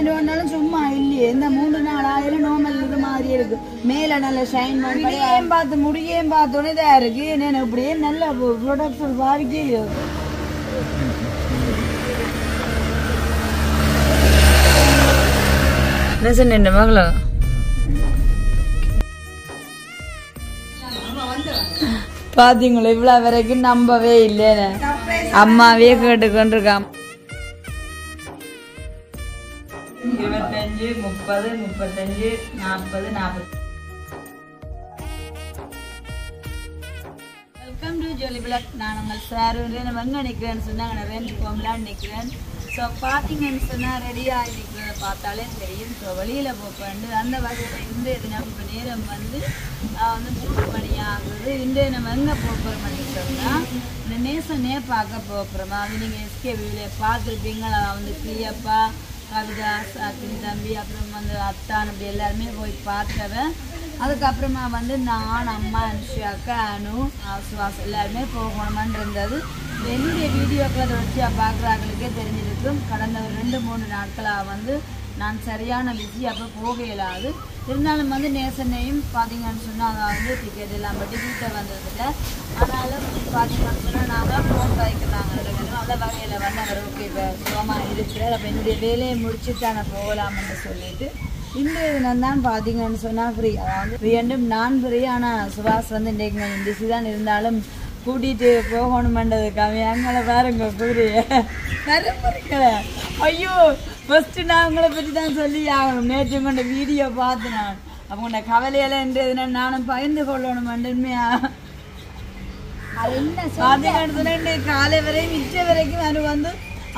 வாங்கிட்டு சும்மா இல்லையே இந்த 3 நாள் ஆயிரம் நார்மல் இது மாதிரி இருக்கு மேல நல்ல ஷைன் பண்ணி முடியேன் பார்த்தோன்னே இதா இருக்கு என்ன இப்படியே நல்ல ப்ராடக்ட்ஸ் பாதிக்கே என்ன சொன்ன மகளா பாத்தீங்களா இவ்வளவு வரைக்கும் நம்பவே இல்லைன்னு அம்மாவே கேட்டுக்கொண்டிருக்கான் 25 30 35 40 40 வெல்கம் டு ஜோலி பிளாக். நான் உங்கள் சார் வெங்க நிற்கிறேன்னு சொன்னாங்க நான் ரெண்டு போகலான்னு நிற்கிறேன். ஸோ பார்த்தீங்கன்னு சொன்னால் ரெடியாக நிற்கிறத பார்த்தாலே தெரியும். ஸோ வெளியில் போப்பேன் அந்த வகையில் இன்றைய தினம் இப்போ நேரம் வந்து 3 மணி ஆகுது. இன்றைய நம்ம எங்கே போகிறோம்னு சொன்னால் இந்த நேசனே பார்க்க போகிறோமா. அது நீங்கள் எஸ்கே வியூவில் பார்த்துருப்பீங்களா. வந்து பிரியப்பா கவிதா சாத்தின் தம்பி அப்புறம் வந்து அத்தான் அப்படி எல்லாருமே போய் பார்த்தவன். அதுக்கப்புறமா வந்து நான் அம்மா அனுஷாக்கா அனு சுவாஸ் எல்லாருமே போகணுமான் இருந்தது. என்னுடைய வீடியோக்களை தொடர்ச்சியாக பார்க்குறாங்களுக்கே தெரிஞ்சிருக்கும். கடந்த ஒரு 2-3 நாட்களாக வந்து நான் சரியான பிஸி அப்போ போக இயலாது. இருந்தாலும் வந்து நேசனையும் பார்த்தீங்கன்னு சொன்னால் அதை வந்து டிக்கெட் எல்லாம் பட்டி வீட்டை வந்ததில்லை. ஆனாலும் பார்த்தீங்கன்னு சொன்னால் நாங்கள் ஃபோன் வைக்கிறாங்க அந்த வகையில் வந்து அவர் ஓகே இப்போ சுகமாக இருக்கிறார். அப்போ என்னுடைய வேலையை முடிச்சுட்டு நான் போகலாம்னு சொல்லிட்டு இந்த தினம் தான் பார்த்தீங்கன்னு சொன்னால் ஃப்ரீ. அதாவது ஃப்ரீண்டும் நான் ஃப்ரீ. ஆனால் சுபாஷ் வந்து இன்றைக்கு நான் பிஸி தான் இருந்தாலும் கூட்டிகிட்டு போகணுமென்றது கம்மி. அங்கே பாருங்க கூறிய நிறைய ஐயோ ஃபஸ்ட்டு நான் உங்களை பற்றி தான் சொல்லி ஆகணும். நேற்று உங்களோட வீடியோ பார்த்து நான் அப்போ உங்களோட கவலையெல்லாம் என்றதுனா நானும் பகிர்ந்து கொள்ளணுமென்றுமையா பார்த்தீங்கன்னு சொன்னால் காலை வரையும் மிச்ச வரைக்கும் அது வந்து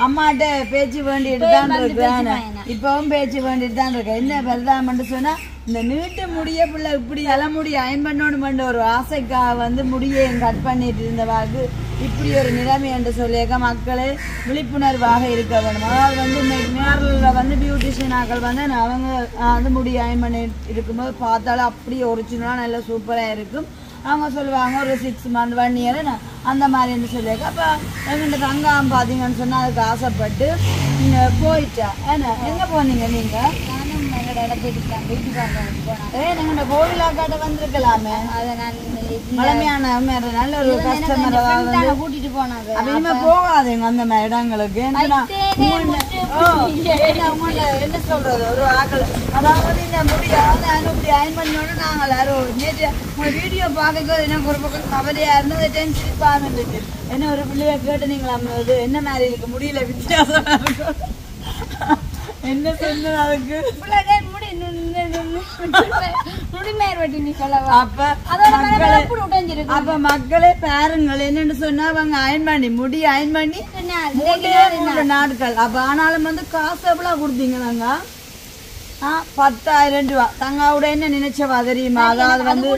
அம்மாட்ட பேச்சு வேண்டிட்டு தான் இருக்கிறேன். இப்பவும் பேச்சு வேண்டிட்டு தான் இருக்கேன். என்ன பெருதாமன்னு சொன்னா இந்த நீட்டு முடிய பிள்ளை இப்படி தலைமுடி அயன்பண்ணோன்னு ஒரு ஆசைக்காக வந்து முடியை கட் பண்ணிட்டு இருந்தவாக்கு இப்படி ஒரு நிலைமை என்று சொல்லியிருக்க மக்களே விழிப்புணர்வாக இருக்க வேணும். அதாவது வந்து நேரில் வந்து பியூட்டிஷியன் ஆக்கள் வந்து அவங்க வந்து முடி அயன் பண்ணி இருக்கும்போது பார்த்தாலும் அப்படியே ஒரிஜினலாக நல்லா சூப்பராக இருக்கும். அவங்க சொல்லுவாங்க ஒரு 6 month 1 year அந்த மாதிரின்னு சொல்லியிருக்க. அப்போ எங்கிட்ட தங்கம் பார்த்தீங்கன்னு சொன்னால் அதுக்கு ஆசைப்பட்டு போயிட்டா. ஏன்னா எங்கே போனீங்க நீங்கள்? நானும் எங்களோட இடத்துக்கு போனேன். எங்கள்ட கோவிலாக்காட்ட வந்திருக்கலாமே. அதை நான் பழமையான நல்ல ஒரு கஸ்டமரை வந்து கூட்டிட்டு போனாங்க. அப்படியுமே போகாதுங்க அந்த மாதிரி இடங்களுக்கு. என்ன சொல்றது ஒரு ஆக்கள் அதாவது இந்த முடியாது இப்படி அயன் பண்ணோன்னு நாங்கள் எல்லாரும் நேற்று உங்கள் வீடியோ பார்க்க எனக்கு ஒரு பக்கம் கவலையாக இருந்தது. டென்ஷன் இருந்துச்சு. என்ன ஒரு பிள்ளைய கேட்டு நீங்களா என்ன மாதிரி இருக்கு முடியல வித்தியாசமா இருக்கும் என்ன சொன்ன அதுக்கு அப்ப மக்களே பாருங்கள் என்னன்னு சொன்னா அவங்க அயன் பண்ணி முடி அயன் பண்ணி 3 நாட்கள். அப்ப ஆனாலும் வந்து காசு எவ்வளவு கொடுத்தீங்களாங்க? 10,000 ரூபா. தங்காவோட என்ன நினைச்சவா தெரியுமா? அதாவது வந்து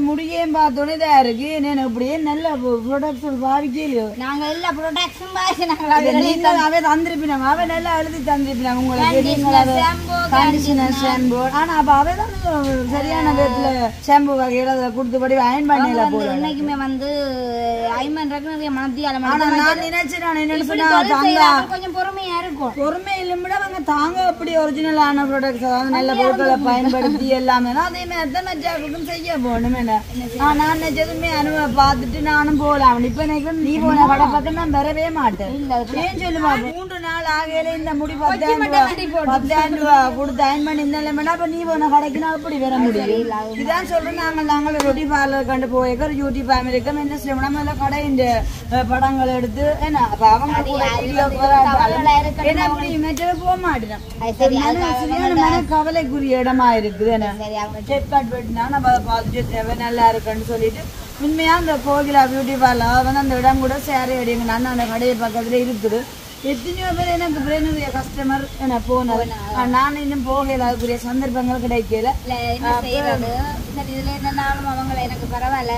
முடியேன் பார்த்தோன்னே இதா இருக்கு என்ன இப்படியே நல்ல ப்ராடக்ட்ஸ் பாவிக்கலையோ. நாங்க எல்லா ப்ராடக்ட்ஸும் அவே தந்திருப்பினாங்க. அவை நல்லா எழுதி தந்திருப்பினாங்க உங்களுக்கு கண்டிஷனர் ஷாம்பு. ஆனா அப்ப அவை தான் சரியான விதத்துல ஷாம்பு வகையில அதை கொடுத்தபடி அயன் பண்ணல போல. இன்னைக்குமே வந்து அயன் பண்றதுக்கு மத்தியால நான் நினைச்சேன். நான் என்னன்னு சொன்னா தாங்க கொஞ்சம் பொறுமையா இருக்கும். பொறுமை இல்லைன்னா அவங்க தாங்க அப்படி ஒரிஜினல் ப்ராடக்ட்ஸ் அதாவது நல்ல பொருட்களை பயன்படுத்தி எல்லாமே அதே மாதிரி தான் நச்சாக்கும் செய்ய போகணும். நான் நிஜதுமே அனுபவ பார்த்துட்டு நானும் போகலாம். இப்ப எனக்கு நீ போன கடை பக்கம் நான் வரவே மாட்டேன். ஏன் சொல்லுவா 3 நாள் ஆகையில இந்த முடி 10,000 ரூபா கொடுத்து அயன் பண்ணி இருந்தாலும் அப்ப நீ போன கடைக்கு நான் அப்படி வர முடியும். இதான் சொல்றேன். நாங்கள் ரொட்டி பார்லர் கண்டு போயிருக்க யூடியூப் அமெரிக்கம் என்ன செய்யணும் நம்ம எல்லாம் கடை இந்த படங்கள் எடுத்து என்ன அப்ப அவங்க போக மாட்டேன். கவலைக்குரிய இடமா இருக்குது. நல்லா இருக்குன்னு சொல்லிட்டு உண்மையா அந்த கோகிலா பியூட்டி பார்லர் வந்து அந்த இடம் கூட சேர அடிங்க நான் அந்த கடையை பக்கத்துல இருக்குது. எத்தனையோ பேர் எனக்கு பிரெயினுடைய கஸ்டமர் என போனது. நான் இன்னும் போகல. அதுக்குரிய சந்தர்ப்பங்கள் கிடைக்கல. இதுல என்னன்னாலும் அவங்களை எனக்கு பரவாயில்ல.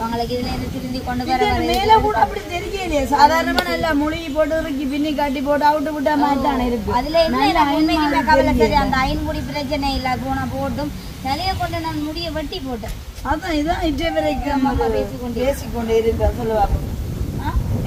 அவங்களுக்கு இதுல இருந்து திருந்தி கொண்டு வர மேல கூட அப்படி தெரியலையே. சாதாரணமா நல்லா மொழிகி போட்டு இருக்கு பின்னி காட்டி போட்டு அவுட்டு விட்டா மாதிரி தானே இருக்கு. அதுல என்ன கவலை சரி அந்த அயன் முடி பிரச்சனை இல்ல போனா போட்டும் நிறைய கொண்டு நான் முடிய வெட்டி போட்டேன். அதான் இதான் இஜை வரைக்கும் பேசிக்கொண்டே இருக்க சொல்லுவாங்க.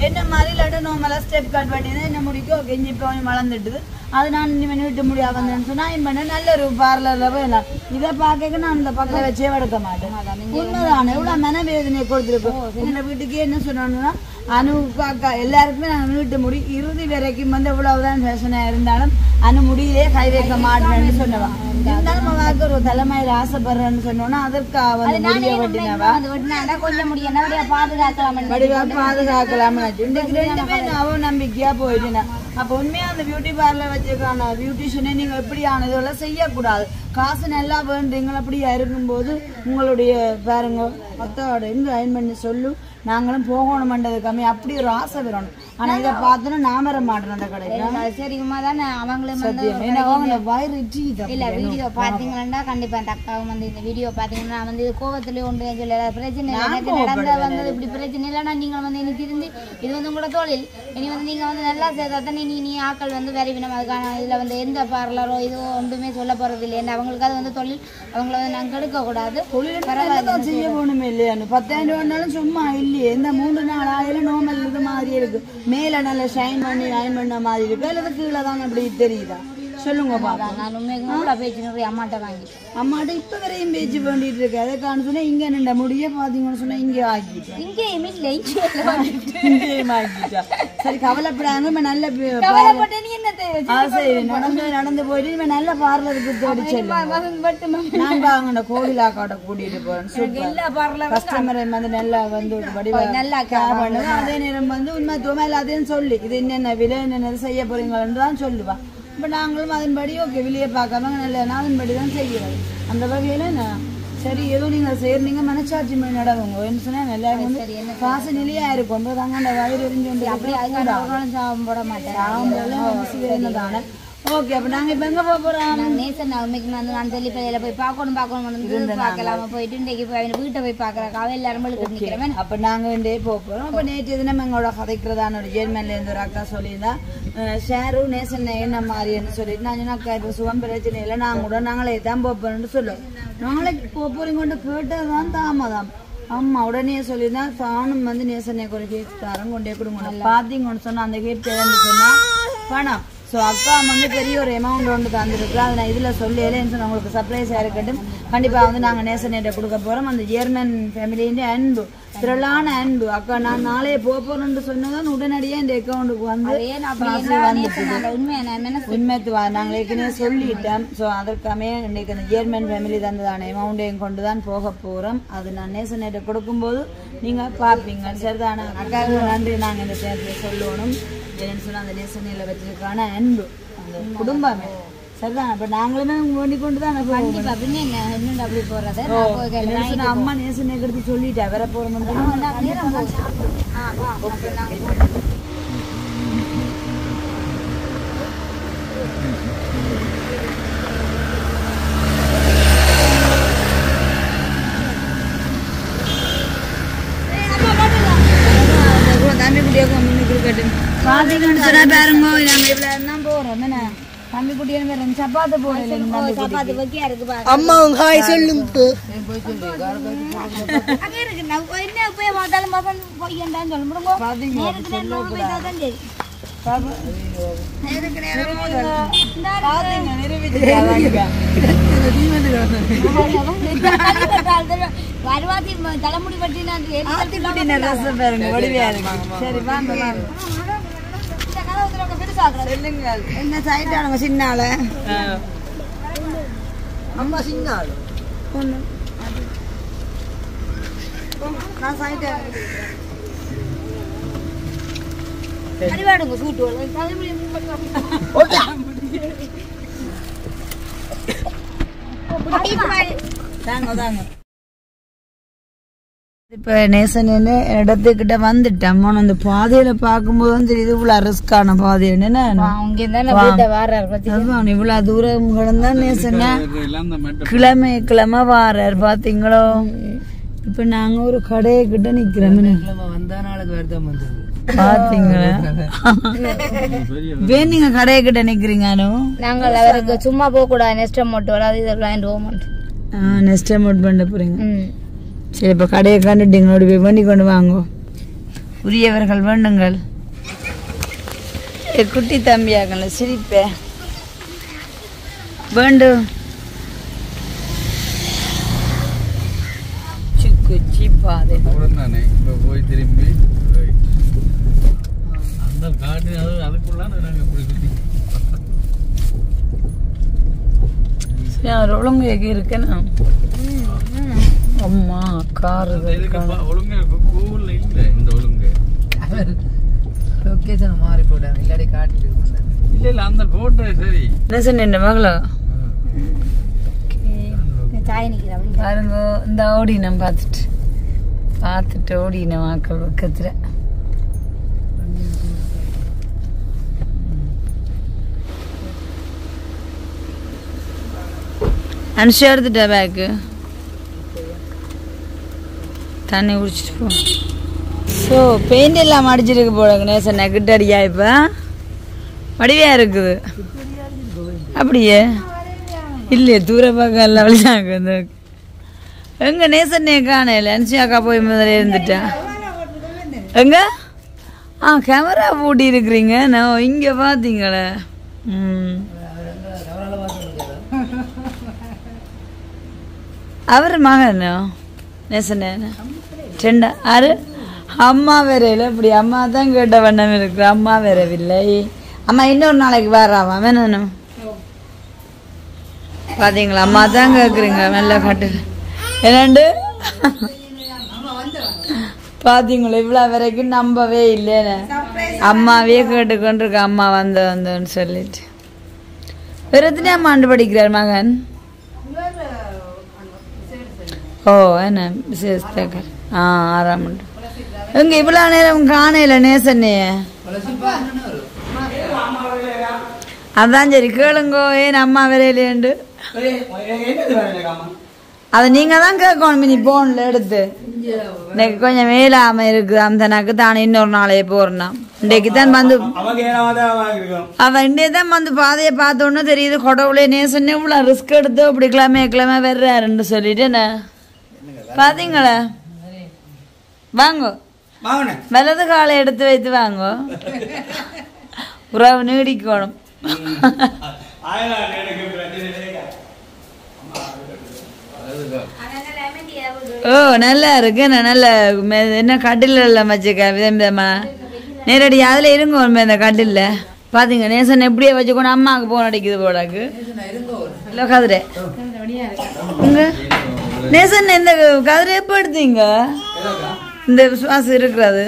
என்ன மாதிரி இல்லாட்ட நார்மலாக ஸ்டெப் கட் பண்ணினா என்ன முடிக்கும் ஓகே இஞ்சி இப்போ வளர்ந்துட்டுது அது நான் இனிமேல் விட்டு முடியா வந்தேன்னு சொன்னா என் பண்ண நல்ல ஒரு பார்லரில் போய் இதை பார்க்க நான் அந்த பக்கம் வச்சே எடுக்க மாட்டேன் உண்மைதான் எவ்வளோ மனவேதனையை கொடுத்துருக்கோம் என்னோட வீட்டுக்கே என்ன சொன்னோம்னா அனுக்கு அக்கா எல்லாருக்குமே நாங்கள் வீட்டு முடி இறுதி வரைக்கும் வந்து எவ்வளவுதான் ஃபேஷனாக இருந்தாலும் அனு முடியிலே கை வைக்க மாட்டேன்னு சொன்னவா இருந்தாலும் அவளுக்கு ஒரு தலைமையில் ஆசைப்படுறேன்னு சொன்னோன்னா அதற்காக வந்து முடிய வெட்டினவா கொஞ்சம் முடியும் பாதுகாக்கலாம் இன்றைக்கு 2 பேர் அவன் நம்பிக்கையா போயிட்டுனா அப்போ உண்மையா அந்த பியூட்டி பார்லர் வச்சிருக்கான பியூட்டிஷியனை நீங்க எப்படியான இதெல்லாம் செய்யக்கூடாது காசு நல்லா வேண்டுறீங்களா அப்படியா இருக்கும்போது உங்களுடைய பாருங்க மொத்தோட எங்க அயன் பண்ணி சொல்லு நாங்களும் போகணும்ன்றது கம்மி அப்படி ஒரு ஆசை வரணும் ஆனா இதை பார்த்தோன்னா நான் வர மாட்டேன் அந்த கடைக்கு சரிங்கம்மா தானே அவங்களும் இல்ல வீடியோ பாத்தீங்கன்னா கண்டிப்பா அந்த அக்காவும் வந்து இந்த வீடியோ பாத்தீங்கன்னா வந்து கோவத்திலே ஒன்று சொல்ல பிரச்சனை எனக்கு நடந்த வந்து இப்படி பிரச்சனை இல்லைன்னா நீங்க வந்து எனக்கு இருந்து இது வந்து உங்களோட தொழில் இனி வந்து நீங்க வந்து நல்லா செய்தாத்தானே நீ ஆக்கள் வந்து விரைவினம் அதுக்கான இதுல வந்து எந்த பார்லரோ இதுவோ ஒன்றுமே சொல்ல போறது இல்லை அவங்களுக்கு அது வந்து தொழில் அவங்கள வந்து நாங்க எடுக்க கூடாது தொழில் செய்ய போகணுமே இல்லையா 10,000 ரூபாய்னாலும் சும்மா இல்லையே இந்த 3 நாள் ஆயிரம் நார்மல் இது மாதிரி இருக்கு மேல நல்ல ஷைன் பண்ணி அயன் பண்ண மாதிரி இருக்கு அல்லது கீழே தான் அப்படி தெரியுதா சொல்லுங்க பாப்பா நான் உண்மைக்கு பேச்சு அம்மாட்ட வாங்கி அம்மாட்ட இப்ப வரையும் பேச்சு பண்ணிட்டு இருக்கு அதுக்கான சொன்னா இங்க நின்ற முடிய பாத்தீங்கன்னு சொன்னா இங்கே ஆக்கிட்டேன் இங்கேயும் இல்லை இங்கேயும் ஆக்கிட்டா சரி கவலைப்படாம நல்ல நடந்து போயிட்டு நல்ல பார்லருக்கு தேடி நான் வாங்கின கோயிலாக்காட்ட கூட்டிட்டு போறேன் கஸ்டமரை வந்து நல்லா வந்து நல்லா பண்ணுவேன் அதே நேரம் வந்து உண்மை தோமையில அதையும் சொல்லி இது என்னென்ன விலை என்னென்ன செய்ய போறீங்கன்னு தான் சொல்லுவா இப்போ நாங்களும் அதன்படி ஓகே வெளியே பார்க்காம நல்ல அதன்படி தான் செய்கிறது அந்த வகையில் நான் சரி ஏதோ நீங்கள் செய்யறீங்க மனச்சாட்சி மேல் நடவுங்க என்ன சொன்னால் எல்லாரும் வந்து காசு நிலையாக இருக்கும் தாங்க அந்த வயிறு எரிஞ்சு அப்படி அதுக்கான சாபம் போட மாட்டேன் தானே ஓகே அப்போ நாங்கள் இப்போ எங்கே போக போகிறோம் நேசன் உண்மைக்கு வந்து நான் தெளிப்பதில் போய் பார்க்கணும் பார்க்கலாம போயிட்டு இன்றைக்கு வீட்டை போய் பார்க்குறக்கா எல்லாரும் நிற்கிறேன் அப்போ நாங்கள் இண்டே போக போகிறோம் அப்போ நேற்று தினம் எங்களோட கதைக்கிறதான ஒரு ஜெர்மன்லேருந்து ஒரு அக்கா சொல்லியிருந்தா ஷேரு நேசன் என்ன மாதிரின்னு சொல்லிட்டு நான் அக்கா இப்போ சுகம் பிரச்சனை இல்லை நாங்கள் கூட நாங்களே தான் போகிறோம்னு சொல்லுவோம் நாங்களே போகிறீங்க கொண்டு கேட்டது தான் தாமதம் அம்மா உடனே சொல்லியிருந்தா தானும் வந்து நேசனை ஒரு கேட் தரம் கொண்டே கொடுங்க பார்த்தீங்கன்னு சொன்னால் அந்த கேட் சொன்னா பணம் ஸோ அக்கா வந்து பெரிய ஒரு அமௌண்ட் ஒன்று தந்துருக்கு அதை நான் இதில் சொல்லியேன்னு சொன்னால் உங்களுக்கு சர்ப்ரைஸாக இருக்கட்டும் கண்டிப்பாக வந்து நாங்கள் நேசனேட்டை கொடுக்க போகிறோம் அந்த ஜெர்மன் ஃபேமிலியின் அன்பு திரளான அன்பு அக்கா நான் நாளையே போகிறோன்னு சொன்னதான் உடனடியாக இந்த அக்கௌண்ட்டுக்கு வந்து உண்மைத்து நாங்கள் ஏற்கனவே சொல்லிட்டோம் ஸோ அதற்காமே இன்றைக்கு அந்த ஜெர்மன் ஃபேமிலி தந்ததான அமௌண்ட்டையும் கொண்டு தான் போக போகிறோம் அது நான் நேசனேட்டை கொடுக்கும்போது நீங்கள் பார்ப்பீங்க சரிதானே அக்காவுக்கு நன்றி நாங்கள் இந்த நேரத்தில் சொல்லணும் ஏன்னு சொன்னால் அந்த நேசனையில் வச்சிருக்கான அன்பு அந்த குடும்பமே சரிதான் இப்போ நாங்களுமே வேண்டி கொண்டு தான் அப்படி போறது அம்மா நேசனை எடுத்து சொல்லிட்டா வேற போறோம் தம்பி குட்டியாக கொடுக்கட்டும் பாத்தீங்கன்னு சொன்னா பாருங்க நாங்க இவ்வளவு தான் போறோம் என்ன தம்பி குட்டியான பேர் சப்பாத்து போடுறேன் சப்பாத்து வைக்கியா இருக்கு அம்மா ஹாய் சொல்லுங்க அங்க இருக்கு நான் என்ன போய் மாதாலும் மாதம் போய்யண்டான்னு சொல்ல முடியுங்க நேருக்கு நேரம் போய் தான் சரி நேருக்கு நேரம் பாத்தீங்க நிரூபிச்சிருக்காங்க வருவாதி தலைமுடி பற்றி நான் ரசம் பாருங்க வடிவையா இருக்கு சரி வாங்க வாங்க சொல்லுங்க என்ன சைட்டானுங்க சின்னால அம்மா சின்னால ஒண்ணு நான் சைட்டா அடிவாடுங்க சூட்டு தலைமுடி ஓகே தாங்க தாங்க இப்ப நேசன் இடத்துக்கிட்ட வந்துட்டேன் அந்த பாதையில பாக்கும்போது வந்து தெரியுது இவ்வளவு ரிஸ்கான பாதை இவ்வளவு தூரம் கிடந்தா நேசன் கிழமை வாரார் பாத்தீங்களோ இப்ப நாங்க ஒரு கடையை கிட்ட நிக்கிறோம் பாத்தீங்களா நீங்க கடையை கிட்ட நிக்கிறீங்க நாங்கள் அவருக்கு சும்மா போக கூடாது நெஸ்ட் அமௌண்ட் வராது நெஸ்ட் அமௌண்ட் பண்ண போறீங்க சரி இப்ப கடையை கண்டுட்டீங்களோட போய் பண்ணி கொண்டு வாங்க உரியவர்கள் வேண்டுங்கள். குட்டி தம்பியாகல சிரிப்பே வேண்டும். குச்சி பாதை போய் திரும்பி அந்த காட்டு அதுக்குள்ள ஒழுங்கு இருக்கேன்னா அம்மா கார் ஒழுங்கு கூகுள்ல இல்ல இந்த ஒழுங்கு லொகேஷன் மாறி போட்டாங்க இல்லாடி காட்டிட்டு இல்ல இல்ல அந்த போட்டோ சரி என்ன சொன்ன மகளோ பாருங்க இந்த ஓடினம் பார்த்துட்டு ஓடின மக்கள் பக்கத்துல அனுஷா எடுத்துட்டா பேக்கு தண்ணி குடிச்சிட்டு போ. ஸோ பெயிண்ட் எல்லாம் அடிச்சிருக்கு போல நேசன் நெக்கிட்ட அடியா இப்போ வடிவையா இருக்குது அப்படியே இல்லையே தூர பார்க்க எல்லாம் வழிச்சாங்க இந்த எங்க நேசன்னே காணல அனுஷாக்கா போய் முதல்ல இருந்துட்டா எங்க கேமரா பூட்டி இருக்கிறீங்க நான் இங்க பாத்தீங்களே. அவர் மகனோ நேசனே ரெண்டா ஆறு அம்மா வேறையில இப்படி அம்மா தான் கேட்ட வண்ணம் இருக்கு. அம்மா வரவில்லை. அம்மா இன்னொரு நாளைக்கு வராமா வேணும் பாத்தீங்களா? அம்மா தான் கேக்குறீங்க மெல்ல கட்டு என்னண்டு பாத்தீங்களா? இவ்வளவு வரைக்கும் நம்பவே இல்லைன்னு அம்மாவே கேட்டுக்கொண்டிருக்க. அம்மா வந்தோன்னு சொல்லிட்டு வேற எத்தனை அம்மா ஆண்டு படிக்கிறார் மகன்? ஓ என்ன விசேஷ 6ஆம் ஆண்டு. எங்க இவ்வளவு நேரம் காணையில நேசன்னைய அதான் சரி கேளுங்கோ. ஏன் அம்மா வரையிலேண்டு அதை நீங்க தான் கேட்கணும். நீ போன்ல எடுத்து இன்னைக்கு கொஞ்சம் மேலாம இருக்குது அந்த நக்கு தானே இன்னொரு நாளையே போறேன்னா இன்றைக்கு தான் வந்து அவன் இன்றைய தான் வந்து பாதையை பார்த்தோன்னு தெரியுது. கொடவுளே நேசன்னே இவ்வளோ ரிஸ்க் எடுத்து அப்படி கிளம்ப வர்றாருன்னு சொல்லிட்டு என்ன பாத்தீங்களா? வாங்கோ வலது காலை எடுத்து வைத்து வாங்கோ. உறவு நீடிக்கணும். ஓ நல்லா இருக்கு. நல்ல என்ன கட்டில எல்லாம் வச்சுக்க விதமா நேரடி அதுல இருங்க இந்த கட்டில பாத்தீங்க. நேசன் எப்படியே வச்சுக்கணும். அம்மாவுக்கு போன் அடிக்குது போடாக்கு இல்ல கதிரை நேசன் இந்த கதிரை எப்ப எடுத்தீங்க? இந்த விசுவாசம் இருக்கிறது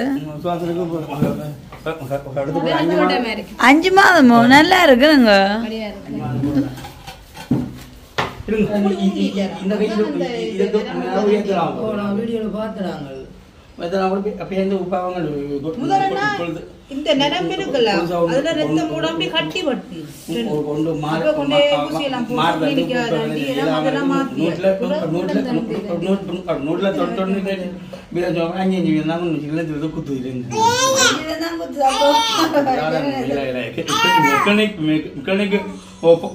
5 மாதமோ நல்லா இருக்குங்க. இந்த நரம்பு இருக்குல்ல அதுல ரத்தம் கூட அப்படியே கட்டி பட்டு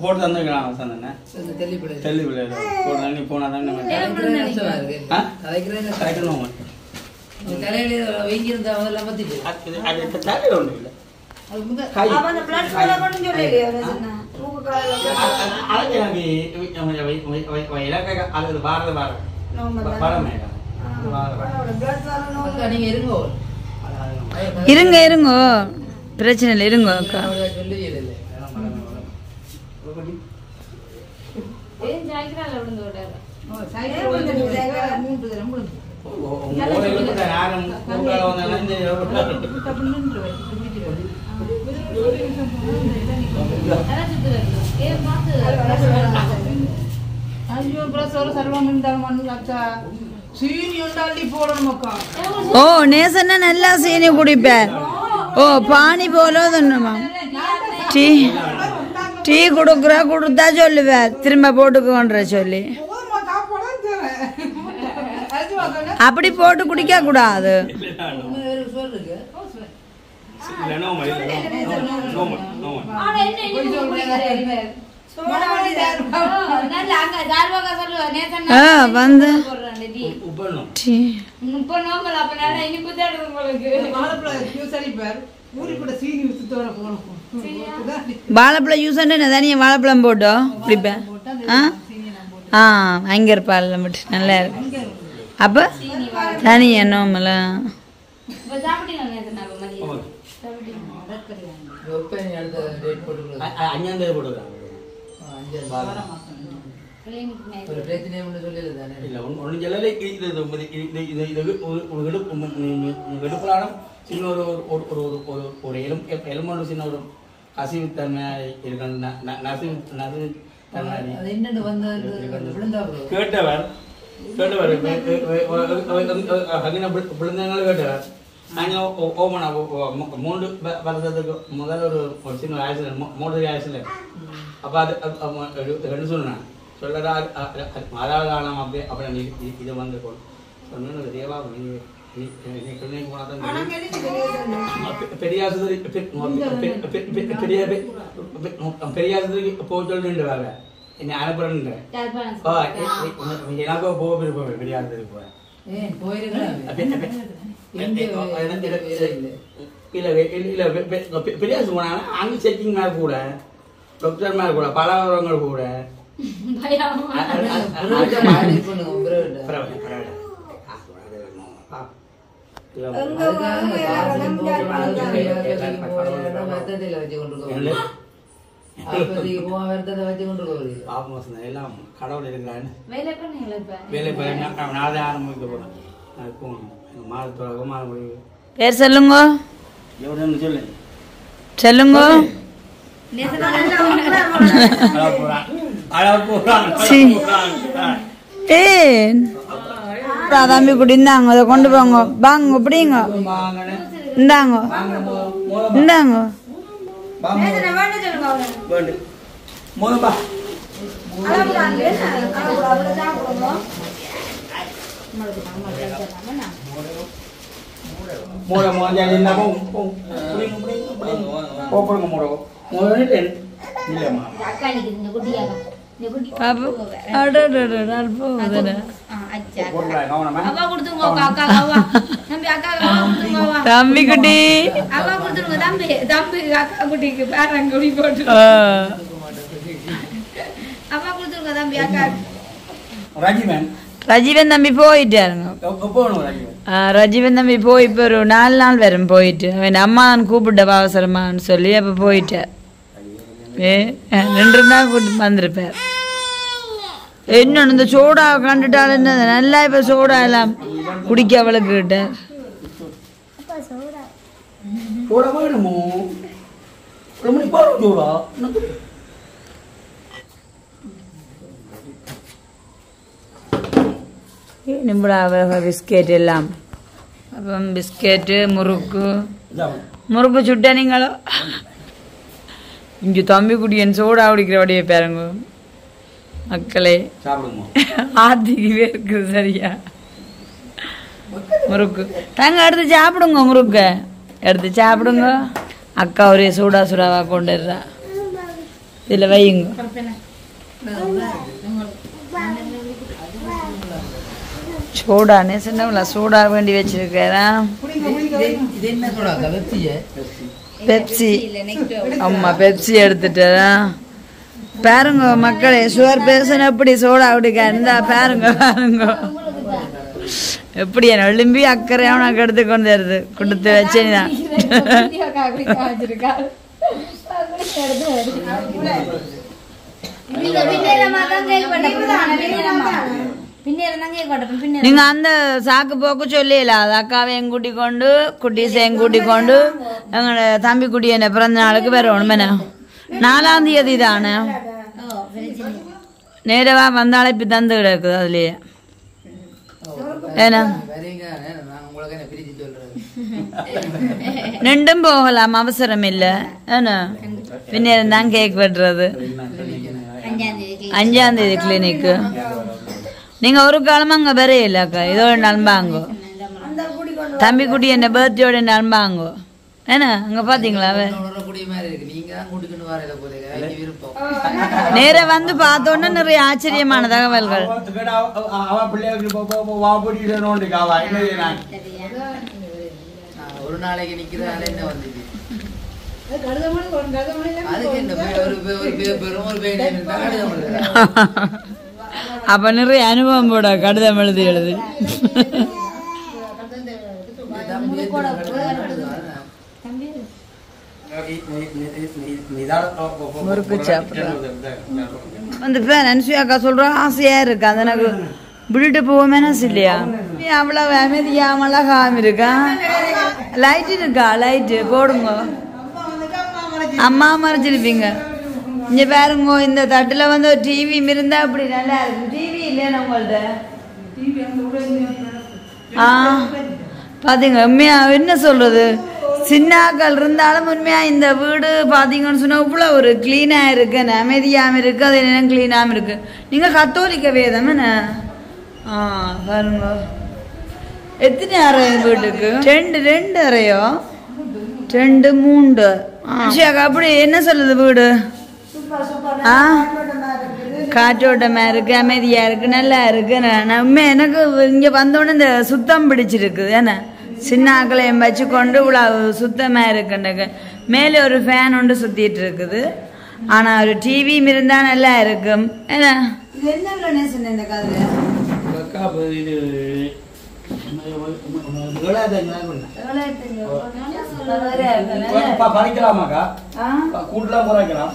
போட்டு தந்துருக்கான் போனாதான் இருங்க இருங்க பிரச்சனை இல்லை இருங்க அக்கா. ஓ நேசன்னா நல்லா சீனி குடிப்பேன். ஓ பானி போல டீ கொடுத்தா சொல்லுவேன் திரும்ப போட்டுக்கோன்ற சொல்லி அப்படி போட்டு குடிக்க கூடாது. வந்து இப்போ நோம்பல் அப்ப நல்லா இனிப்பு தேடுறது உங்களுக்கு. வாழைப்பழம் ஜூஸ் அடிப்பார் ஊறி கூட சீனி ஊற்றி வர போகணும். வாழைப்பழம் யூஸ் பண்ண தனியாக வாழைப்பழம் போட்டோம் குடிப்பேன். ஆ அங்கே இருப்பாள் மட்டும் நல்லா இருக்கு. அப்போ தனி என்னோம்ல இப்போ சாப்பிட்டீங்களா நேத்து நான் மதியம்? அஞ்சாந்தேதி போட்டுருக்காங்க. ஒரு பிரச்சனை ஒன்று சொல்லல தானே. இல்லை ஒன்றும் சொல்லலை. எடுப்பலானம் சின்ன ஒரு எலும்பு சின்ன ஒரு அசிவுத்தன்மை இருக்கணும். நசிவுத்தன்மை அது என்னன்னு வந்து விழுந்தா கேட்டவர் விழுந்தவங்களும் கேட்டவர். நாங்கள் ஓமனா 3 வருஷத்துக்கு முதல் ஒரு சின்ன ஆக்சிடென்ட், மோட்டர் ஆக்சிடென்ட். அப்போ அது ரெண்டு சொன்னேன் சொல்லடா அதாவது ஆனாம் அப்படி இதை வந்து சொன்னு தேவா பெரியாசுதிரி பெரியாசுதிரிக்கு போக சொல்லிட்டு வேற என்னை அனுப்புறேன். எனக்கோ போக விருப்பம் பெரியாசுதிரி போறேன். பெரியாசு போனாங்க அங்கே செக்கிங் மேலே கூட டாக்டர் மேலே கூட பலவரங்கள் கூட எல்லாம் கடவுள் இருக்கிறான்னு வேலை நாளை ஆரம்பிக்க போறேன். பேர் சொல்லுங்க சொல்லு சொல்லுங்க. தம்பி குடி இந்தாங்க, அதை கொண்டு போங்க. வாங்க பிடிங்க, இந்தாங்க இந்தாங்க. தம்பி குட்டி ரஜீவன் தம்பி போயிட்டாருங்க. ரஜீவன் தம்பி போய் இப்போ ஒரு 4 நாள் வரும் போயிட்டு. அவன் அம்மான்னு கூப்பிட்ட அவசரமான்னு சொல்லி அப்போ போயிட்டார். 2 நாள் கூப்பிட்டு வந்திருப்பார். இன்னொன்று இந்த சோடா கண்டுட்டாலும் என்ன நல்லா இப்போ சோடா எல்லாம் குடிக்க அவளுக்கு கிட்ட நிம்படா பிஸ்கெட் எல்லாம். അപ്പം ബിസ്ക്കറ്റ് മുറുക്ക് ചുട്ട നിങ്ങളോ இங்கே தம்பி குடியன் சோடா குடிக்கிறபடியே பாருங்க மக்களே. ஆத்திக்கு இருக்குது சரியா முறுக்கு தாங்க எடுத்து சாப்பிடுங்க. முறுக்க எடுத்து சாப்பிடுங்க. அக்கா ஒரே சூடா சூடாவா கொண்டுடுறா. இதில் வையுங்க. சோடானே சின்னவளா சோடா வேண்டி வச்சிருக்கேன். பெப்சி. ஆமா பெப்சி எடுத்துட்டு பாருங்க மக்களே. சுகர் பேஷன் எப்படி சோடா குடிக்க இருந்தா பாருங்க பாருங்க எப்படி என்ன விளிம்பி அக்கறையாக உனக்கு எடுத்து கொண்டு வருது கொடுத்து வச்சேன். நீங்க அந்த சாக்கு போக்கு சொல்லல. அது அக்காவையும் கூட்டிக் கொண்டு குட்டீசையும் கூட்டிக் கொண்டு எங்களோட தம்பி குட்டி என்ன பிறந்த நாளுக்கு வரணும். என்ன 4ஆம் தேதி தானே நேரவா வந்தாலே இப்ப தந்து கிடக்குது. அதுலயே ஏன்னா ரெண்டும் போகலாம் அவசரம் இல்லை. ஏன்னா பின்னர் தான் கேக் வெட்டுறது 5ஆம் தேதி கிளினிக்கு. நீங்க ஒரு காலமா அங்க வரையிலக்கா இதோட நண்பாங்கோ தம்பி குட்டி என்ன பர்த்டேயோட நண்பாங்கோ. ஏன்னா அங்க பாத்தீங்களா முடிய மாதிரி இருக்கு. நீங்க தான் கூட்டிட்டு வரல போல விருப்பம். நேர வந்து பார்த்தோன்னே நிறைய ஆச்சரியமான தகவல்கள். ஒரு நாளைக்கு நிக்கிறதால என்ன வந்துச்சு? அதுக்கு என்ன பெரும் ஒரு பேர் இருந்தா கடிதம் அப்ப நிறைய அனுபவம் போட கடிதம் எழுது வந்து அனுசுயாக்கா சொல்ற ஆசையா இருக்கு அது எனக்கு விட்டுட்டு போவோமே இல்லையா அவ்வளவு அமைதியா அழகாம இருக்கா லைட் இருக்கா லைட்டு போடுங்க அம்மா மறைச்சிருப்பீங்க இங்க பாருங்க இந்த தட்டுல வந்து ஒரு டிவி இருந்தா அப்படி நல்லா இருக்கும் டிவி இல்லையா உங்கள்ட்ட பாத்தீங்க உண்மையா என்ன சொல்றது சின்னாக்கள் இருந்தாலும் உண்மையா இந்த வீடு பாத்தீங்கன்னு சொன்னா இவ்வளவு ஒரு கிளீனா இருக்கு அமைதியாம இருக்கு அது என்ன கிளீனாம இருக்கு நீங்க கத்தோலிக்க வேதம் என்ன பாருங்க எத்தனை அறை வீட்டுக்கு ரெண்டு அறையோ 2 3 அப்படி என்ன சொல்லுது வீடு காற்றோட்டமா இருக்கு அமைதியா இருக்கு நல்லா இருக்கு எனக்கு இங்க வந்தோடனே இந்த சுத்தம் பிடிச்சிருக்கு ஏன்னா சின்ன ஆக்களையும் வச்சு கொண்டு இவ்வளவு சுத்தமா இருக்குன்னு மேலே ஒரு ஃபேன் ஒன்று சுத்திட்டு இருக்குது ஆனா ஒரு டிவியும் இருந்தா நல்லா இருக்கும் ஏன்னா என்ன சொன்ன இந்த காதுல பறிக்கலாமாக்கா கூட்டலாம் குறைக்கலாம்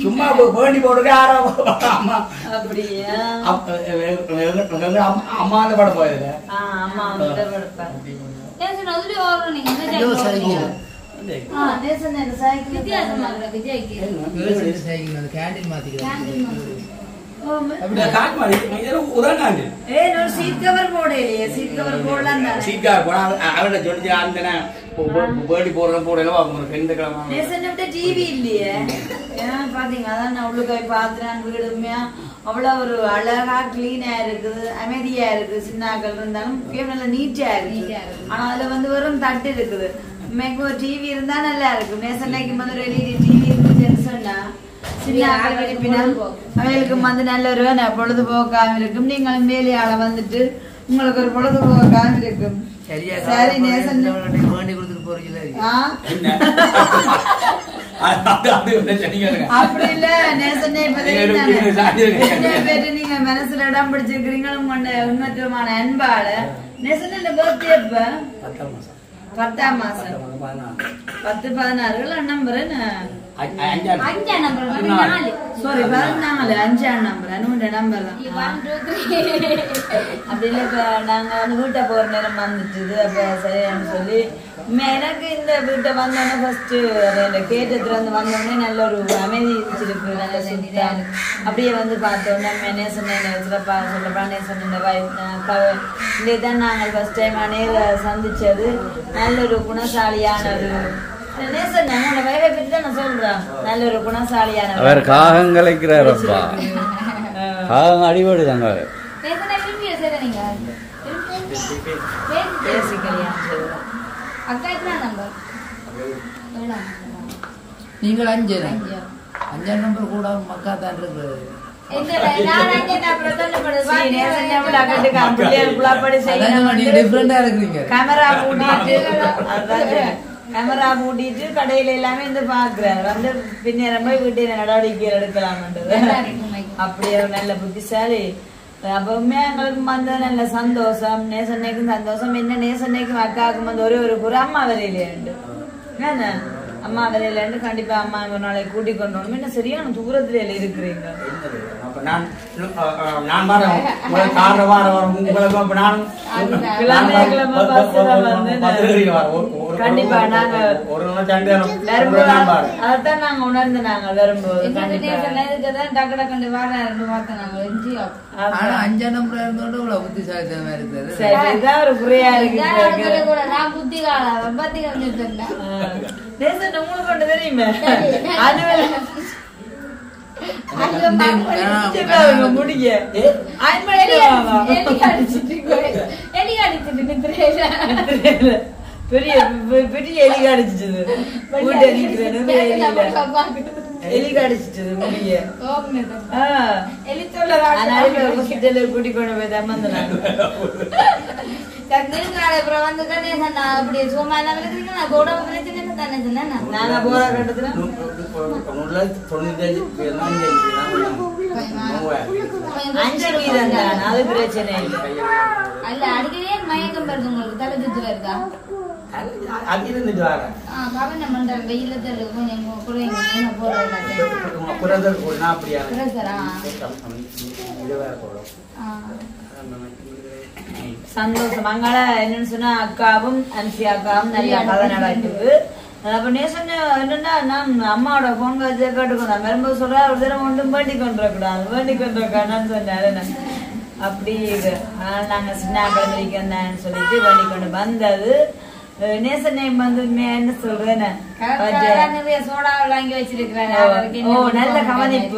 சும்மா வேண்டி போடுங்க அம்மா படம் போயதுல கேண்டீன் மாத்திக்கிறேன் அவ்வளவு ஒரு அழகா கிளீனா இருக்குது அமைதியா இருக்கு சின்னாக்கள் இருந்தாலும் நல்ல நீட்டா இருக்கு ஆனா அதுல வந்து வெறும் தட்டு இருக்குது டிவி இருந்தா நல்லா இருக்கும் நேசன்னைக்கு வந்து டிவி இருக்குன்னு சொன்னா அவைகளுக்கு வந்து நல்ல ஒரு பொழுதுபோக்காம இருக்கும் நீங்களும் வேலையால வந்துட்டு உங்களுக்கு ஒரு பொழுதுபோக்காம இருக்கும் சரி நேசன் அப்படி இல்ல நேசனே நீங்க மனசுல இடம் பிடிச்சிருக்கிறீங்க உண்மத்துவமான அன்பால நேசன் பர்த்டே இப்ப 10ஆம் மாசம் 10 16 நம்புறேன் 5ஆம் நம்பர் சாரி 14 5ஆம் நம்பர் அனுண்ட நம்பர் தான் அப்படி இல்லை இப்ப நாங்க வந்து வீட்டை போற நேரம் வந்துட்டுது அப்ப சரியானு சொல்லி எனக்கு இந்த வீட்டை வந்தோடனே ஃபர்ஸ்ட் இந்த கேட்டத்துல இருந்து வந்தோடனே நல்ல ஒரு அமைதி இருந்துருக்கு நல்ல சுத்தம் அப்படியே வந்து பார்த்தோன்னா நேசன் சிறப்பா சொல்லப்பா நேசன் இந்த தான் நாங்கள் ஃபர்ஸ்ட் டைம் நேர சந்திச்சது நல்ல ஒரு குணசாலியான ஒரு நேசன் என்னோட வயதை பற்றி தான் நான் சொல்றேன் நல்ல ஒரு குணசாலியான அவர் காகம் கலைக்கிறாரப்பா காகம் அடிபடு தாங்க நீங்கள் 5ஆம் நம்பர் கூட மக்கா தான் இருக்கிறது கேமரா மூட்டிட்டு கடையில எல்லாமே வந்து பாக்குறாரு வந்து பின்னேரம் போய் வீட்டில நடவடிக்கை எடுக்கலாம்ன்றது அப்படி ஒரு நல்ல புத்திசாலி அப்பவுமே எங்களுக்கு வந்து நல்ல சந்தோஷம் நேசன்னைக்கும் சந்தோஷம் என்ன நேசன்னைக்கும் அக்காவுக்கும் வந்து ஒரே ஒரு குறை அம்மா வரையிலேண்டு என்ன அம்மா வரையிலேண்டு கண்டிப்பா அம்மா ஒரு நாளைக்கு கூட்டிக் கொண்டு வரணும் என்ன சரியான தூரத்துல இருக்கிறீங்க கண்டிப்பா நாங்க அதான் நாங்க உணர்ந்து நாங்க வரும்போது டக்கு டக்கு வார 5ஆம் நம்பர் இருந்தோட இவ்வளவு புத்திசாலித்தனமா இருக்குது சரிதான் ஒரு குறையா இருக்கு உங்களுக்கு ஒன்று தெரியுமே முடிய பெரிய பெரிய எலி கடிச்சிட்டது எலி கடிச்சிட்டது முடிய கூட்டி கொண்டு போய் தம்மந்தனாங்க அப்படி சும்மா நாங்க போற கட்டத்துல அது பிரச்சனை இல்லை அல்ல அடிக்கடியே மயக்கம் வருது உங்களுக்கு தலை சுத்து வருதா வெயில சந்தோஷம் அங்கால என்னன்னு சொன்னா அக்காவும் அன்சி அக்காவும் நல்ல கதை நடக்குது. அப்ப நேசன் என்னன்னா நான் அம்மாவோட போன் வச்சு கேட்டுக்கணும் வரும்போது சொல்ற ஒரு தடவை ஒன்றும் வேண்டி கொண்டிருக்கூடாது வேண்டி கொண்டிருக்கான்னு சொன்னாரு. அப்படி நாங்க சின்ன கிழமைக்கு சொல்லிட்டு வேண்டி கொண்டு வந்தது. நேசன் நேம் வந்து என்ன சொல்றேன் நல்ல கவனிப்பு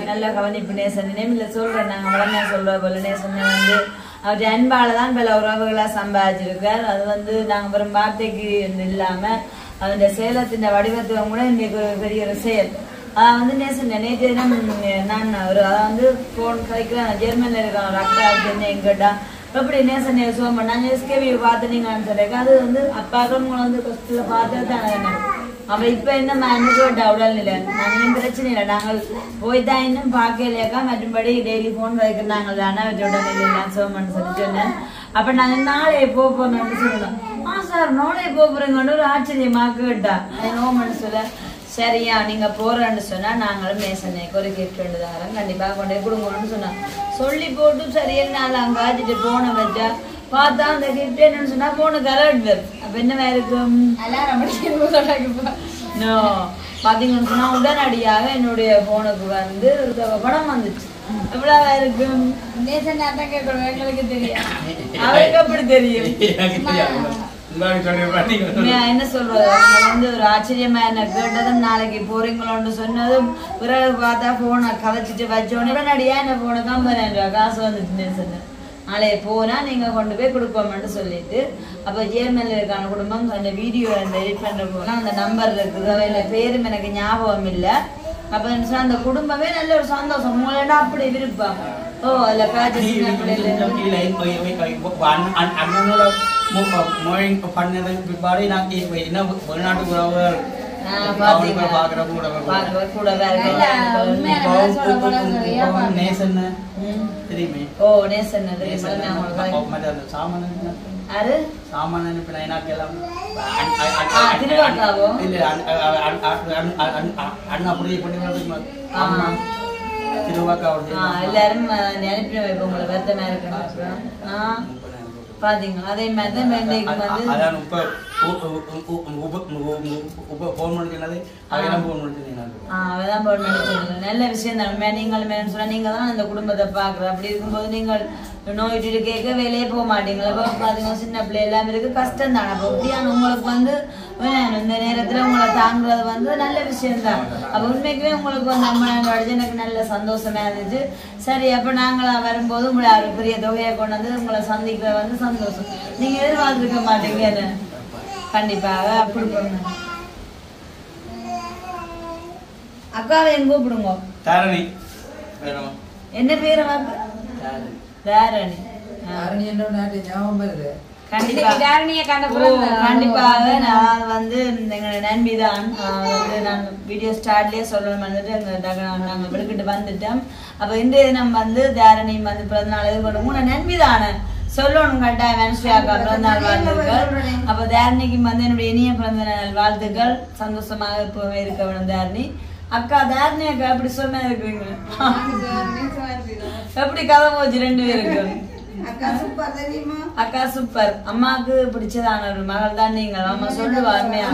நல்ல கவனிப்பு நேசன் நேம் இல்ல சொல்றேன். நாங்க உடனே சொல்ற போல நேசன் வந்து அவருடைய அன்பாலதான் பல உறவுகளா சம்பாதிச்சிருக்கார். அது வந்து நாங்க வெறும் வார்த்தைக்கு இல்லாம அவருடைய சேலத்தின் வடிவத்துவம் கூட இன்னைக்கு ஒரு பெரிய ஒரு செயல். வந்து நேசன் நேற்று தினம் நான் ஒரு அதை வந்து போன் கதைக்கிறேன். ஜெர்மனில இருக்கான் ஒரு அக்கா இருக்கு எங்கிட்ட எப்படி நேசன் சுகம் பண்ணாங்க எஸ்கேவி பார்த்துனீங்கன்னு சொல்லிருக்கேன். அது வந்து அப்பாக்கள் உங்களை வந்து கஷ்டத்துல பார்த்து தானே அப்ப இப்ப என்ன கேட்டா உடல் நிலை நாங்க பிரச்சனை இல்லை நாங்கள் போய்தான் இன்னும் பார்க்கலையாக்கா மற்றபடி டெய்லி போன் வைக்கிறாங்க தானே உடல் நிலை சுகம்னு சொல்லி சொன்னேன். அப்ப நாங்க நாளைய போறோம்னு சொல்லலாம். சார் நாளைய போறீங்கன்னு ஒரு ஆச்சரியமா கேட்டா நோமன்னு சொல்ல சரியா நீங்க போறேன்னு சொன்னா நாங்களும் நேசனைக்கு ஒரு கிஃப்ட் வேண்டுதாரம் கண்டிப்பா கொண்டே கொடுங்கன்னு சொன்னாங்க. சொல்லி போட்டு சரியா நாள் அங்க ஆச்சுட்டு போன வச்சா பார்த்தா அந்த கிஃப்ட் என்னன்னு சொன்னா போனுக்கு அலர்ட் வரும். அப்ப என்ன இருக்கும் பாத்தீங்கன்னு சொன்னா உடனடியாக என்னுடைய போனுக்கு வந்து படம் வந்துச்சு. எவ்வளவு இருக்கும் எங்களுக்கு தெரியும் அவருக்கு அப்படி தெரியும். என்ன சொல்றது வந்து ஒரு ஆச்சரியமா என்ன கேட்டதும் நாளைக்கு போறீங்களோன்னு சொன்னதும் பிறகு பார்த்தா போனை கதைச்சிட்டு வச்சோடனே உடனடியா என்ன போன 50,000 ரூபாய் காசு வந்துச்சுன்னு சொன்னேன். நாளைய போனா நீங்க கொண்டு போய் கொடுப்போம்னு சொல்லிட்டு அப்ப ஜேர்மன்ல இருக்கான குடும்பம் அந்த வீடியோ அந்த எடிட் பண்ற போனா அந்த நம்பர் இருக்குது இல்ல பேரும் எனக்கு ஞாபகம் இல்ல. அப்ப அந்த குடும்பமே நல்ல ஒரு சந்தோஷம் உங்களா அப்படி விருப்பம். ஓ அதுல வெளிநாட்டு உறவுகள் எல்லாரும் நினைப்பின வைப்போம் உங்களை வருத்தமா இருக்கணும் பாத்தீங்களா. அதே மாதிரிதான் வெண்டைக்கு வந்து நல்ல விஷயம் தான். நீங்கள் சொன்னா நீங்க தான் அந்த குடும்பத்தை பாக்குற அப்படி இருக்கும்போது நீங்கள் நோயிட்டு கேட்க வெளியே போக மாட்டீங்களா. பாத்தீங்கன்னா சின்ன பிள்ளை எல்லாமே இருக்கு கஷ்டம் தானே. அப்ப அப்படியான உங்களுக்கு வந்து இந்த நேரத்துல உங்களை தாங்குறது வந்து நல்ல விஷயம் தான். அப்ப உண்மைக்குமே உங்களுக்கு வந்து அம்மா அடிச்சு எனக்கு நல்ல சந்தோஷமா இருந்துச்சு. சரி அப்ப நாங்களா வரும்போது உங்களை ஒரு பெரிய தொகையை கொண்டு வந்து உங்களை சந்திக்கிற வந்து சந்தோஷம். நீங்க எதிர்பார்த்துருக்க மாட்டீங்க என்ன கண்டிப்பாக அப்படி போங்க. அக்காவை எங்க கூப்பிடுங்க தாரணி என்ன பேரு தாரணி கண்டிப்பாக நான் வந்து எங்களோட நண்பிதான் வந்து நான் வீடியோ ஸ்டார்ட்லயே சொல்லணும் வந்துட்டு நாங்க விடுக்கிட்டு வந்துட்டோம். அப்ப இன்றைய தினம் வந்து தாரணி வந்து பிறந்தநாள் எதிர்கொண்டு உங்க நண்பிதானே சொல்லணும் கட்டாயம் மனுஷியாக்கா பிறந்தநாள் வாழ்த்துக்கள். அப்ப தாரணிக்கு வந்து என்னுடைய இனிய பிறந்த நாள் வாழ்த்துக்கள். சந்தோஷமாக எப்பவுமே இருக்க வேணும் தாரணி. அக்கா தாரணி அக்கா எப்படி சொன்னா இருக்குங்க எப்படி கதை போச்சு 2 பேருக்கு. அக்கா சூப்பர். அம்மாவுக்கு பிடிச்சதான ஒரு மகள் தான் நீங்க. அம்மா சொல்லுவா அருமையா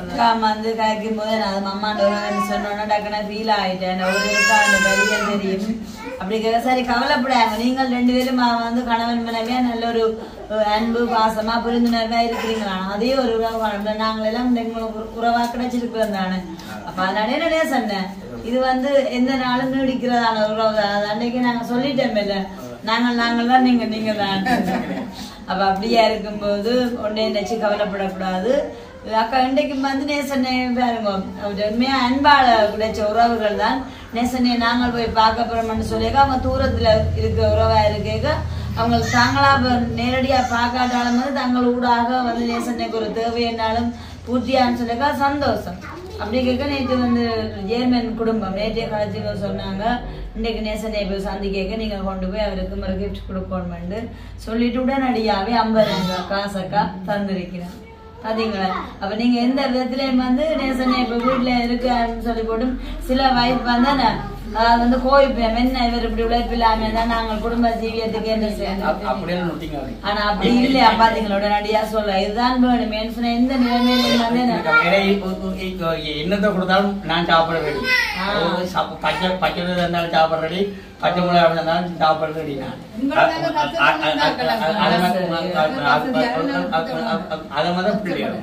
அக்கா வந்து காய்க்கும் போது நான் அது அம்மாண்ட சொன்னோன்னா டக்குனா ஃபீல் ஆயிட்டேன் ஒரு இருக்கா அந்த வழிகள் தெரியும் அப்படி சரி கவலைப்படாங்க நீங்கள் 2 பேரும் வந்து கணவன் மனைவியா நல்ல ஒரு அன்பு பாசமா புரிந்துணர்வா இருக்கிறீங்களா அதே ஒரு உறவு நாங்கள் எல்லாம் உறவா கிடைச்சிருக்கிறோம் தானே அப்ப அதனாலே நானே சொன்னேன் இது வந்து எந்த நாளும் நீடிக்கிறதான உறவு தான் அன்னைக்கு நாங்க சொல்லிட்டோம் இல்ல நாங்கள் தான் நீங்க தான் அப்ப அப்படியா இருக்கும்போது ஒன்னே நினைச்சு கவலைப்படக்கூடாது அக்கா இன்றைக்கு வந்து நேசனை பாருங்க உண்மையா அன்பால கிடைச்ச உறவுகள் தான் நேசனையை நாங்கள் போய் பார்க்க போறோம்னு சொல்லிக்க அவங்க தூரத்துல இருக்கிற உறவா இருக்க அவங்களுக்கு தாங்களா நேரடியா பார்க்காட்டாலும் வந்து தங்கள் ஊடாக வந்து நேசனைக்கு ஒரு தேவை என்னாலும் பூர்த்தியான்னு சொல்லிக்கா சந்தோஷம் அப்படி கேட்க நேற்று வந்து ஜேர்மன் குடும்பம் நேற்றைய கலைச்சிங்க சொன்னாங்க இன்னைக்கு நேசனை போய் சந்திக்க நீங்க கொண்டு போய் அவருக்கு ஒரு கிஃப்ட் கொடுக்கணும்னு சொல்லிட்டு உடனடியாவே 50 காசக்கா தந்திருக்கிறேன் பாத்தீங்களா அப்ப நீங்க எந்த விதத்திலயும் வந்து நேசனை இப்ப வீட்டுல இருக்காருன்னு சொல்லி போட்டு சில வயசு வந்தா வந்து கோவிப்பேன் என்ன இவர் இப்படி உழைப்பில்லாம தான் நாங்கள் குடும்ப ஜீவியத்துக்கு என்ன செய்யணும் ஆனா அப்படி இல்லையா பாத்தீங்களா உடனடியா சொல்ல இதுதான் வேணும் எந்த நிலைமையில என்னத்தை கொடுத்தாலும் நான் சாப்பிட வேண்டி பச்சை இருந்தாலும் சாப்பிட ரெடி பச்சை மிளகா இருந்தாலும் சாப்பிட ரெடி அதை மாதிரி பிள்ளைகள்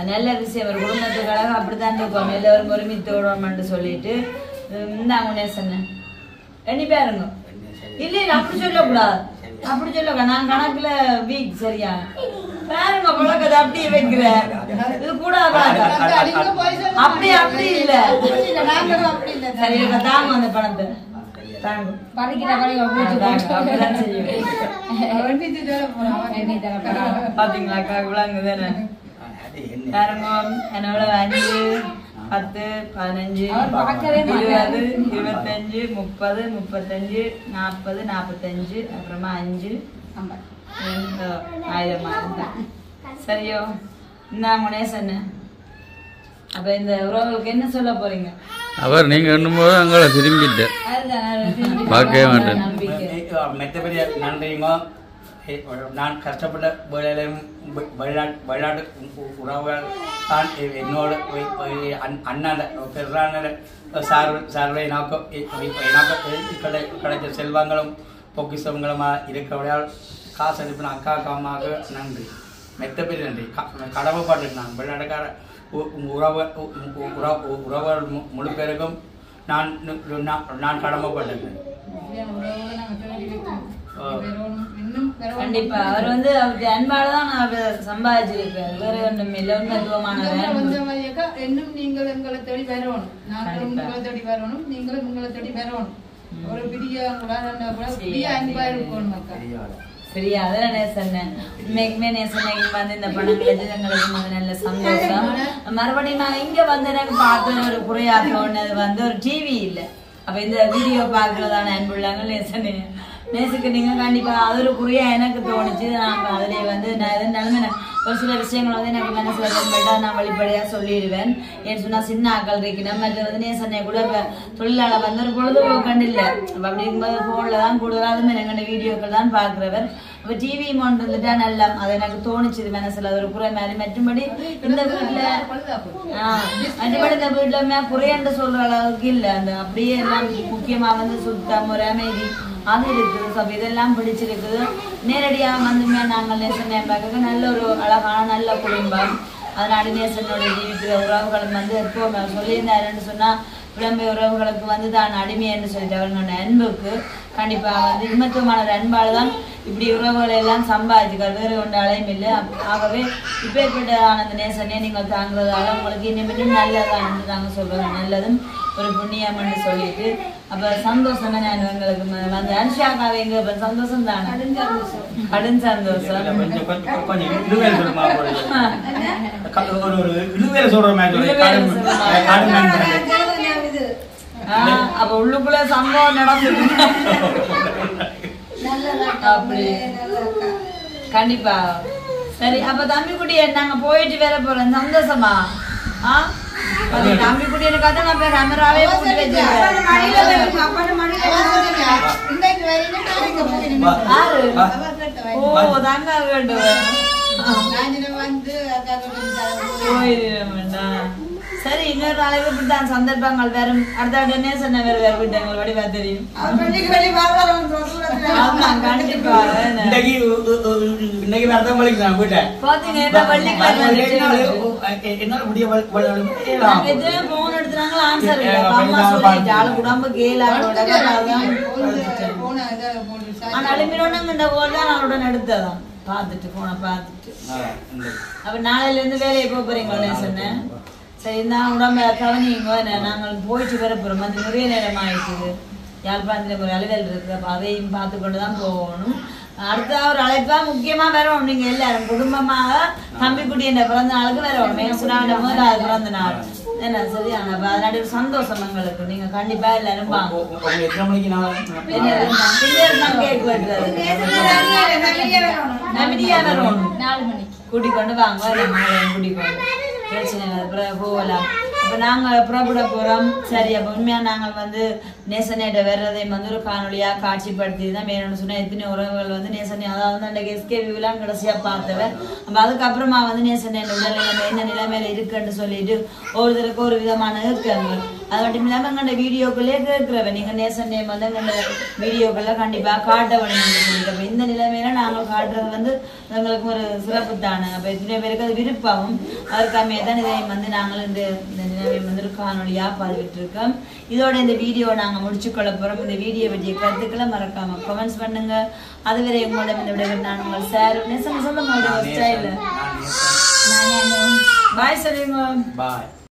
நல்ல விஷயம் ஒரு குடும்பத்துக்காக அப்படித்தான் இருக்கும் எல்லாரும் ஒருமித்து விடணும்னு சொல்லிட்டு இந்தாங்க நேசன் எண்ணி பாருங்க இல்ல அப்படி சொல்லக்கூடாது அப்படி சொல்லுங்க நான் கணக்குல வீக் சரியா பாருங்க பழக்கத்தை அப்படியே வைக்கிறேன் இது கூட அப்படி அப்படி இல்ல சரி தாங்க அந்த பணத்தை பாத்தீங்களா விளங்குதானே என்னோட 5 10 15 20 25 30 35 40 45 அப்புறமா 5 1000 சரியோ இந்தாங்க நேசன் அப்ப இந்த உறவுகளுக்கு என்ன சொல்ல போறீங்க அவர் நீங்க என்னும்போது அங்கே திரும்பிட்டு பார்க்கவே மாட்டேன் மெத்தபடி நன்றிங்க நான் கஷ்டப்பட்ட வேலையிலும் வெளிநாட்டு உறவுகள் தான் என்னோட அண்ணன் பெருறான சார்பை கிடைச்ச செல்வங்களும் பொக்கிஷங்களுமா இருக்கிறவர்களால் காசு அனுப்பின அக்காவுக்கு நன்றி மெத்தபெரிய நன்றி கடமைப்பட்டு நான் வெளிநாட்டுக்கார உறவுகள் முழு பேருக்கும் நான் கடமைப்பட்டேன் கண்டிப்பா அவர் வந்து அவருடைய அன்பாலதான் அவர் சம்பாதிச்சிருக்காரு வேற ஒன்றும் இல்லை இன்னும் நீங்கள் எங்களை தேடி வரணும் நாங்களும் உங்களை தேடி வரணும் நீங்களும் உங்களை தேடி வரணும் ஒரு பெரிய அன்பா இருக்கணும் மக்கள் சரியா அதான் நேசன் உண்மைக்குமே நேசன் வந்து இந்த பணம் எங்களுக்கு நல்ல சந்தோஷம் மறுபடியும் நான் இங்க வந்து எனக்கு பார்த்த ஒரு குறையாக்கது வந்து ஒரு டிவி இல்லை அப்ப இந்த வீடியோ பாக்குறதான அன்புள்ளாங்க நேசன் நேசுக்கு நீங்க கண்டிப்பா அது ஒரு குறையா எனக்கு தோணுச்சு நான் அதுல வந்து நான் எதுனாலுமே ஒரு சில விஷயங்கள் வந்து எனக்கு மனசுல போயிட்டா நான் வெளிப்படையா சொல்லிடுவேன் ஏன்னு சொன்னா சின்ன ஆக்கள் இருக்கணும் மற்ற வந்து நேசனை கூட தொழிலாளர் வந்து ஒரு பொழுதுபோக்கண்டு இல்லை அப்படி இருக்கும்போது போன்ல தான் கூடுதலாக எங்கள்ட வீடியோக்கள் தான் பாக்குறவர் அப்ப டிவி மோன் இருந்துட்டா நல்லா அது எனக்கு தோணுச்சு மனசுல அது ஒரு குறை மாதிரி மற்றபடி இந்த வீட்டுல மற்றபடி இந்த வீட்டுல குறையண்டு சொல்ற அளவுக்கு இல்லை அந்த அப்படியே எல்லாம் முக்கியமா வந்து சுத்தம் ஒரு அமைதி அது இருக்குது ஸோ இதெல்லாம் பிடிச்சிருக்குது நேரடியாக வந்துமே நாங்கள் நேசனை பார்க்க நல்ல ஒரு அழகான நல்ல குடும்பம் அதனால நேசனோட ஜீவிக்கிற உறவுகளும் வந்து எப்போ சொல்லியிருந்தாருன்னு சொன்னால் புலம்பெய உறவுகளுக்கு வந்து தான் அடிமை என்று சொல்லிட்டு அவர்களோட அன்புக்கு கண்டிப்பாக வந்து இம்மத்துவமான ஒரு அன்பால் தான் இப்படி உறவுகளை எல்லாம் சம்பாதிச்சுக்கார் வேறு ஒன்று அலையும் இல்லை ஆகவே இப்பேற்பட்டதான அந்த நேசனே நீங்கள் தாங்குறதால உங்களுக்கு இன்னும் நல்லதான்னு நாங்கள் சொல்கிறோம் நல்லதும் ஒரு புண்ணியம் என்று சொல்லிட்டு அப்ப சந்தோஷம் நான் எங்களுக்கு வந்து அனுஷாக்காவை எங்க சந்தோஷம் தானே கடும் சந்தோஷம் அப்ப உள்ளுக்குள்ள சம்பவம் நடக்குது அப்படி கண்டிப்பா சரி அப்ப தம்பி குட்டி நாங்க போயிட்டு வேற போறோம் சந்தோஷமா தம்பி குட்டி எனக்கு நான் கேமராவே போட்டு வச்சிருக்கேன் ஆறு ஓ தாங்க வேண்டும் சரி இன்னொரு நாளைக்கு இப்படித்தான் சந்தர்ப்பங்கள் வரும் அடுத்த உடனே சொன்ன வேற வேற விட்டாங்க வடிவா தெரியும் ஆமா கண்டிப்பா இன்னைக்கு வரதான் வலிக்கிறேன் போயிட்டேன் பாத்தீங்க வெள்ளிக்கிழமை போன் எடுத்துனாங்க ஆன்சர் அம்மா சொல்லிட்டு ஆளு உடம்பு கேளாரோட ஆனா அலுமினோட போதான் அவளுடன் எடுத்ததான் பார்த்துட்டு போனை பார்த்துட்டு அப்ப நாளையில இருந்து வேலையை போக போறீங்களே சொன்னேன் சரி நான் உடம்ப கவனிங்க நாங்கள் போயிட்டு வர போறோம் அது நிறைய நேரம் ஆயிடுச்சு யாழ்ப்பாணத்துல ஒரு அலுவல் இருக்கு அப்ப அதையும் பார்த்து கொண்டுதான் போகணும் அடுத்த ஒரு அழைப்பா முக்கியமா வரணும் நீங்க எல்லாரும் குடும்பமாக தம்பிக்குட்டி என்ற பிறந்த நாளுக்கு வரணும் மேசுராவிட முதலாவது பிறந்த நாள் என்ன சரியான அதனால ஒரு சந்தோஷம் எங்களுக்கு நீங்க கண்டிப்பா எல்லாரும் வாங்க எத்தனை மணிக்கு நான் கேக் வெட்டுறது நம்பிக்கையா வரணும் 4 மணிக்கு கூட்டிக் கொண்டு வாங்க கூட்டிக் கொண்டு பிரச்சனை இல்லை போகலாம் அப்ப நாங்க புறப்பட போறோம் சரி அப்ப உண்மையா நாங்கள் வந்து நேசனேட்ட வர்றதையும் வந்து ஒரு காணொலியா காட்சிப்படுத்தி தான் வேணும்னு சொன்னா எத்தனை உறவுகள் வந்து நேசனே அதாவது அந்த எஸ்கேவிலாம் கடைசியா பார்த்தவன் அப்ப அதுக்கப்புறமா வந்து நேசனேட்ட உடல் நிலைமை என்ன நிலைமையில இருக்குன்னு சொல்லிட்டு ஒருத்தருக்கு ஒரு விதமான இருக்காங்க அது மட்டும் இல்லாம எங்கள்ட வீடியோக்குள்ளே கேட்கிறவன் நீங்க நேசனே வந்து எங்கள்ட வீடியோக்குள்ள கண்டிப்பா காட்ட வேணும்னு சொல்லிட்டு அப்ப இந்த நிலைமையில நாங்கள் காட்டுறது வந்து எங்களுக்கு ஒரு சிறப்பு தானே அப்ப எத்தனை பேருக்கு அது விருப்பமும் அதற்காமே தான் இதை வந்து நாங்கள் இந்த வந்து ஒரு காணொலியா பதிவிட்டு இருக்கோம் இதோட இந்த வீடியோ நாங்க முடிச்சு கொள்ள போறோம் இந்த வீடியோ பற்றிய கருத்துக்களை மறக்காம கமெண்ட்ஸ் பண்ணுங்க அதுவரை உங்களோட இந்த விட நான் உங்கள் சார் சொல்லுங்க ஸ்டைல பாய் சொல்லுங்க பாய்